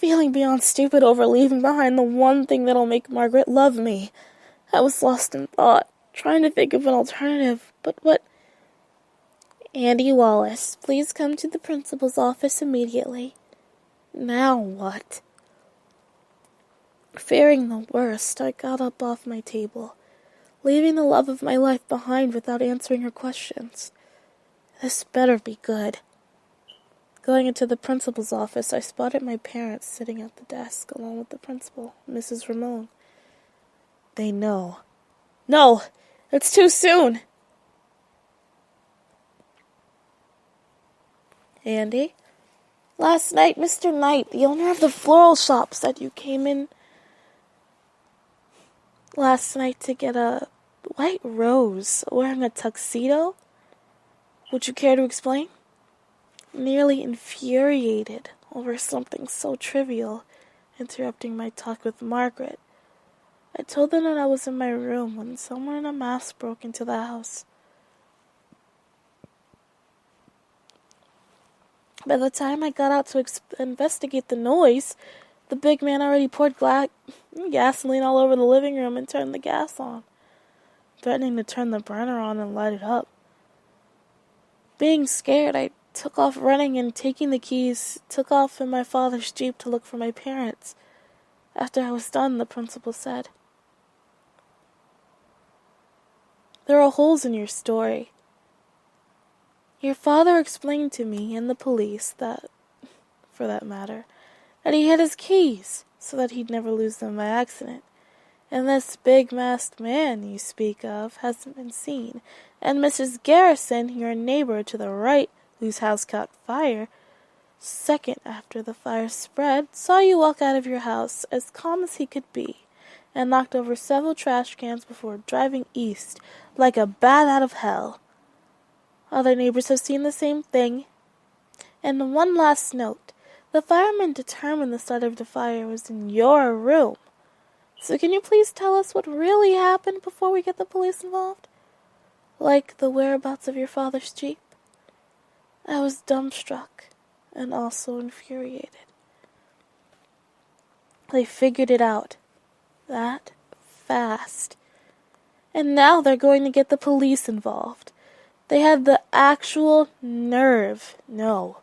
feeling beyond stupid over leaving behind the one thing that'll make Margaret love me. I was lost in thought, trying to think of an alternative, but what... Andy Wallace, please come to the principal's office immediately. Now what? Fearing the worst, I got up off my table, leaving the love of my life behind without answering her questions. This better be good. Going into the principal's office, I spotted my parents sitting at the desk, along with the principal, Mrs. Ramon. They know. No! It's too soon! Andy? Last night, Mr. Knight, the owner of the floral shop, said you came in last night to get a white rose wearing a tuxedo? Would you care to explain? Nearly infuriated over something so trivial, interrupting my talk with Margaret, I told them that I was in my room when someone in a mask broke into the house. By the time I got out to investigate the noise, the big man already poured gasoline all over the living room and turned the gas on, threatening to turn the burner on and light it up. Being scared, I took off running and taking the keys, took off in my father's Jeep to look for my parents. After I was done, the principal said, "There are holes in your story. Your father explained to me and the police that, for that matter, that he hid his keys so that he'd never lose them by accident. And this big masked man you speak of hasn't been seen. And Mrs. Garrison, your neighbor to the right, whose house caught fire, second after the fire spread, saw you walk out of your house as calm as he could be, and knocked over several trash cans before driving east like a bat out of hell. Other neighbors have seen the same thing. And one last note. The firemen determined the start of the fire was in your room. So can you please tell us what really happened before we get the police involved? Like the whereabouts of your father's Jeep?" I was dumbstruck and also infuriated. They figured it out that fast. And now they're going to get the police involved. They had the actual nerve. No.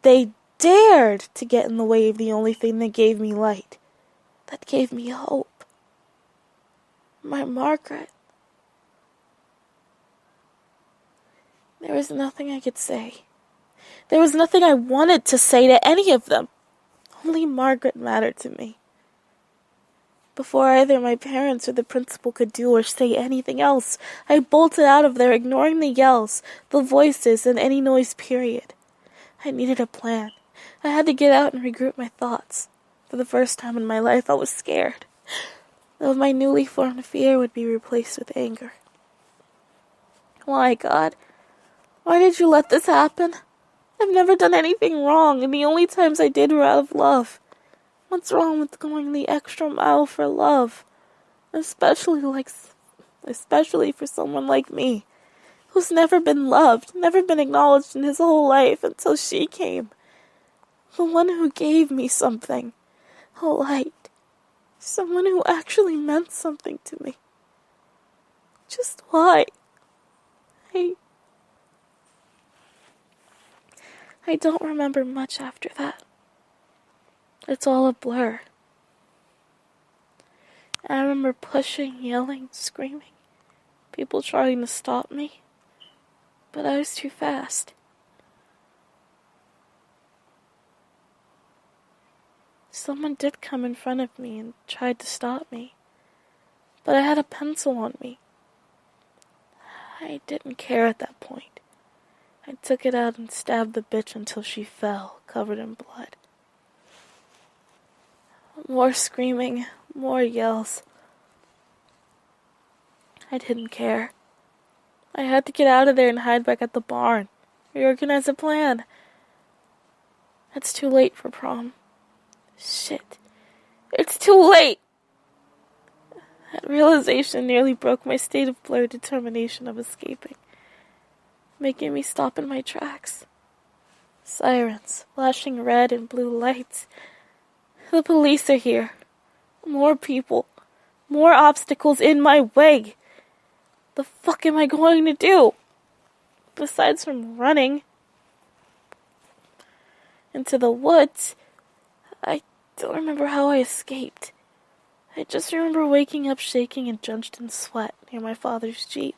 They dared to get in the way of the only thing that gave me light. That gave me hope. My Margaret. There was nothing I could say. There was nothing I wanted to say to any of them. Only Margaret mattered to me. Before either my parents or the principal could do or say anything else, I bolted out of there, ignoring the yells, the voices, and any noise, period. I needed a plan. I had to get out and regroup my thoughts. For the first time in my life, I was scared. Though my newly formed fear would be replaced with anger. Why, God? Why did you let this happen? I've never done anything wrong, and the only times I did were out of love. What's wrong with going the extra mile for love? Especially for someone like me, who's never been loved, never been acknowledged in his whole life until she came. The one who gave me something. A light. Someone who actually meant something to me. Just why? I don't remember much after that. It's all a blur. I remember pushing, yelling, screaming. People trying to stop me. But I was too fast. Someone did come in front of me and tried to stop me. But I had a pencil on me. I didn't care at that point. I took it out and stabbed the bitch until she fell, covered in blood. More screaming, more yells. I didn't care. I had to get out of there and hide back at the barn. Reorganize a plan. It's too late for prom. Shit. It's too late! That realization nearly broke my state of blurred determination of escaping, making me stop in my tracks. Sirens, flashing red and blue lights. The police are here. More people. More obstacles in my way. The fuck am I going to do? Besides from running into the woods, I don't remember how I escaped. I just remember waking up shaking and drenched in sweat near my father's Jeep.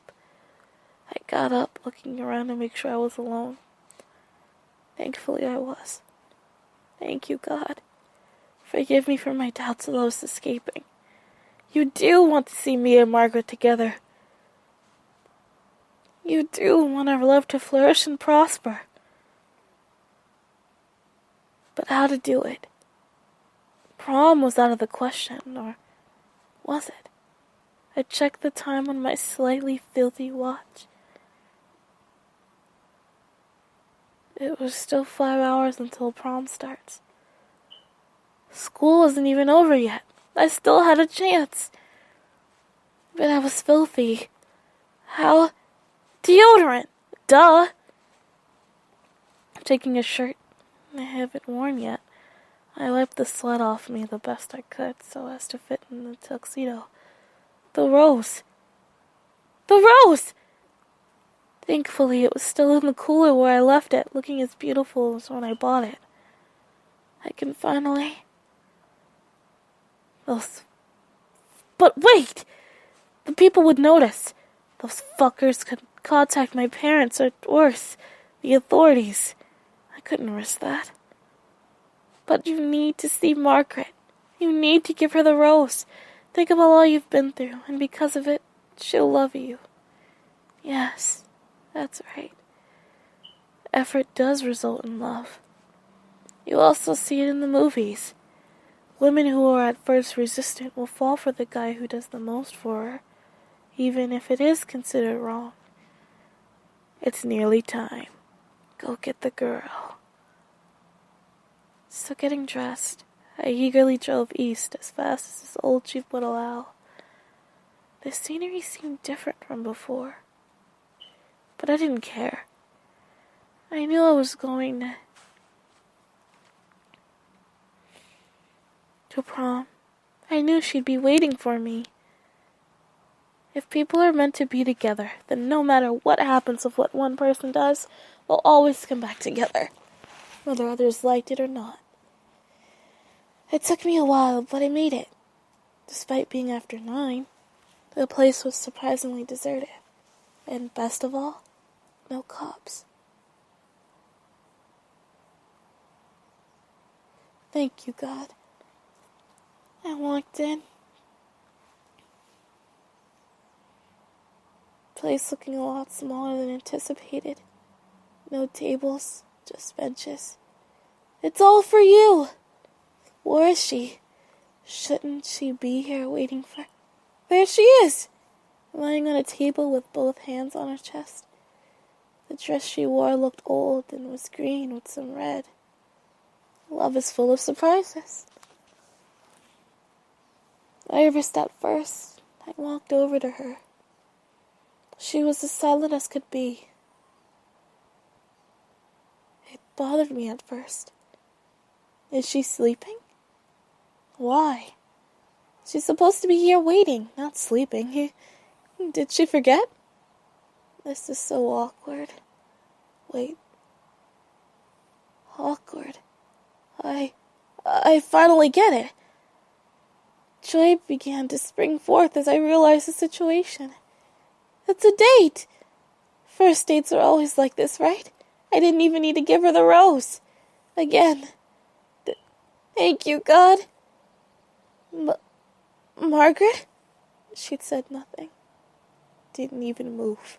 I got up, looking around to make sure I was alone. Thankfully I was. Thank you, God. Forgive me for my doubts of those escaping. You do want to see me and Margaret together. You do want our love to flourish and prosper. But how to do it? Prom was out of the question, or was it? I checked the time on my slightly filthy watch. It was still 5 hours until prom starts. School wasn't even over yet. I still had a chance. But I was filthy. How? Deodorant! Duh! I'm taking a shirt I haven't worn yet. I wiped the sweat off me the best I could so as to fit in the tuxedo. The rose! The rose! Thankfully, it was still in the cooler where I left it, looking as beautiful as when I bought it. I can finally... But wait! The people would notice. Those fuckers could contact my parents, or worse, the authorities. I couldn't risk that. But you need to see Margaret. You need to give her the rose. Think about all you've been through, and because of it, she'll love you. Yes, that's right. Effort does result in love. You also see it in the movies. Women who are at first resistant will fall for the guy who does the most for her, even if it is considered wrong. It's nearly time. Go get the girl. So getting dressed, I eagerly drove east as fast as this old Jeep would allow. The scenery seemed different from before, but I didn't care. I knew I was going to prom. I knew she'd be waiting for me. If people are meant to be together, then no matter what happens with what one person does, they'll always come back together, whether others liked it or not. It took me a while, but I made it. Despite being after 9, the place was surprisingly deserted. And best of all, no cops. Thank you, God. I walked in. Place looking a lot smaller than anticipated. No tables, just benches. It's all for you! Where is she? Shouldn't she be here waiting for... There she is! Lying on a table with both hands on her chest. The dress she wore looked old and was green with some red. Love is full of surprises. Nervous at first, I walked over to her. She was as silent as could be. It bothered me at first. Is she sleeping? Why? She's supposed to be here waiting, not sleeping. Did she forget? This is so awkward. Wait. Awkward. I finally get it. Joy began to spring forth as I realized the situation. It's a date! First dates are always like this, right? I didn't even need to give her the rose. Again. Thank you, God. Margaret? She'd said nothing. Didn't even move.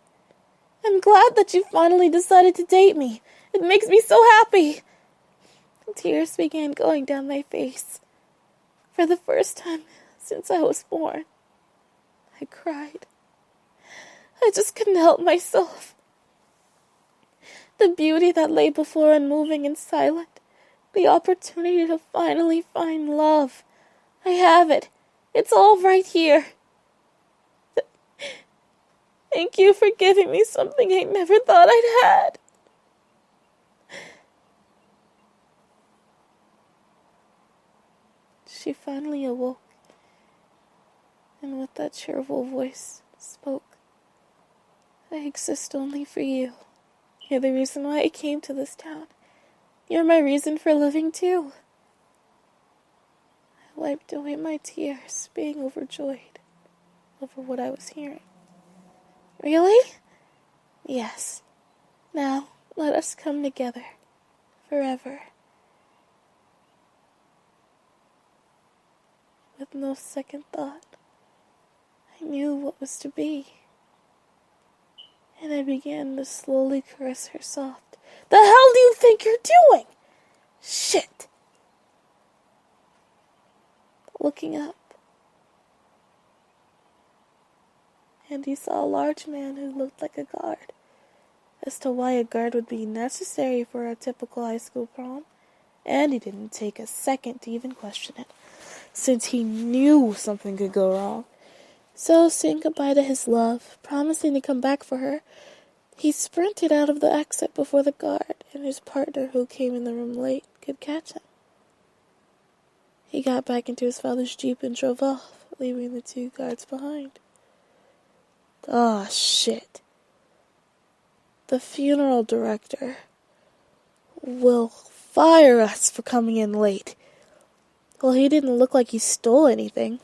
I'm glad that you finally decided to date me. It makes me so happy. Tears began going down my face. For the first time since I was born, I cried. I just couldn't help myself. The beauty that lay before unmoving and silent. The opportunity to finally find love. I have it. It's all right here. Thank you for giving me something I never thought I'd had. she finally awoke, and with that cheerful voice spoke. I exist only for you. You're the reason why I came to this town. You're my reason for living too. I wiped away my tears, being overjoyed over what I was hearing. Really? Yes. Now, let us come together. Forever. With no second thought, I knew what was to be. And I began to slowly caress her soft. The hell do you think you're doing? Shit. Looking up, and he saw a large man who looked like a guard. As to why a guard would be necessary for a typical high school prom, and he didn't take a second to even question it, since he knew something could go wrong. So, saying goodbye to his love, promising to come back for her, he sprinted out of the exit before the guard and his partner, who came in the room late, could catch him. He got back into his father's Jeep and drove off, leaving the two guards behind. Ah, shit. The funeral director will fire us for coming in late. Well, he didn't look like he stole anything.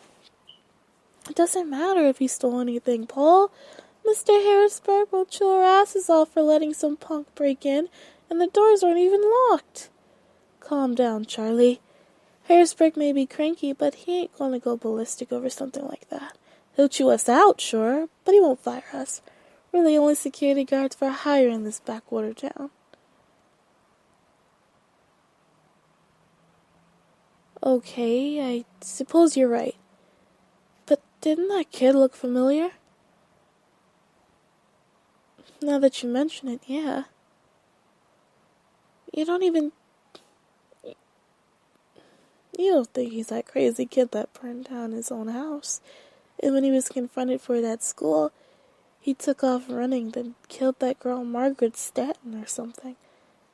It doesn't matter if he stole anything, Paul. Mr. Harrisburg will chill our asses off for letting some punk break in, and the doors aren't even locked. Calm down, Charlie. Harrisburg may be cranky, but he ain't gonna go ballistic over something like that. He'll chew us out, sure, but he won't fire us. We're the only security guards for hire in this backwater town. Okay, I suppose you're right. But didn't that kid look familiar? Now that you mention it, yeah. You don't think he's that crazy kid that burned down his own house. And when he was confronted for it at school, he took off running, then killed that girl Margaret Stanton or something,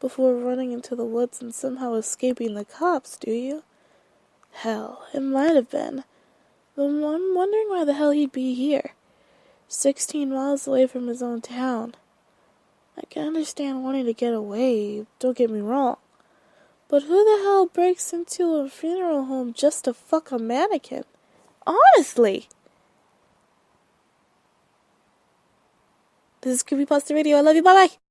before running into the woods and somehow escaping the cops, do you? Hell, it might have been. But I'm wondering why the hell he'd be here, 16 miles away from his own town. I can understand wanting to get away, don't get me wrong. But who the hell breaks into a funeral home just to fuck a mannequin? Honestly! This is Creepypasta Radio. I love you. Bye-bye.